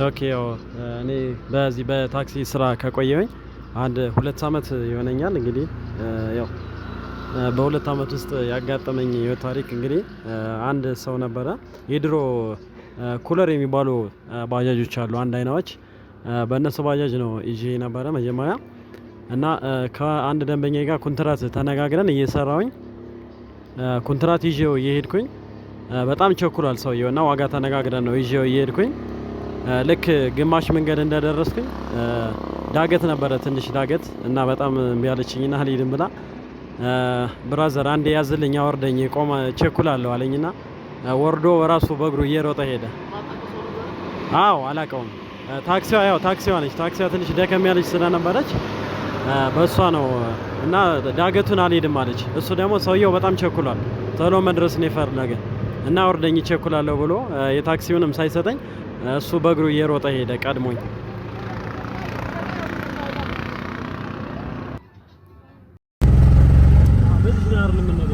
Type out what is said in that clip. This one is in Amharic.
ኦኬ ያው እኔ በዚህ በታክሲ ስራ ከቆየሁኝ አንድ 2 አመት ይሆነኛል። እንግዲህ ያው በሁለት አመት ውስጥ ያጋጠመኝ የህይወት ታሪክ እንግዲህ አንድ ሰው ነበረ። የድሮ ኩለር የሚባሉ ባጃጆች አሉ አንድ አይናዎች በእነሱ ባጃጅ ነው ይዤ ነበረ መጀመሪያ እና ከአንድ ደንበኛ ጋር ኮንትራት ተነጋግረን እየሰራሁኝ ኮንትራት ይዤው እየሄድኩኝ በጣም ቸኩሏል ሰውየው እና ዋጋ ተነጋግረን ነው ይዤው እየሄድኩኝ ልክ ግማሽ መንገድ እንደደረስኩኝ ዳገት ነበረ ትንሽ ዳገት እና በጣም እምቢ አለችኝና አልሄድም ብላ ብራዘር አንዴ ያዝልኝ አወርደኝ ቆመ ቸኩላለሁ አለኝና ወርዶ ራሱ በእግሩ እየሮጠ ሄደ። አዎ አላውቀውም። ታክሲዋ ነች። ታክሲዋ ትንሽ ደከም ያለች ስለነበረች በእሷ ነው እና ዳገቱን አልሄድም አለች። እሱ ደግሞ ሰውየው በጣም ቸኩሏል። ቶሎ መድረስ ነው የፈለገ እና አወርደኝ ቸኩላለሁ ብሎ የታክሲውንም ሳይሰጠኝ እሱ በእግሩ እየሮጠ ሄደ ቀድሞኝ። በዚህ ነው አይደል ምን ነው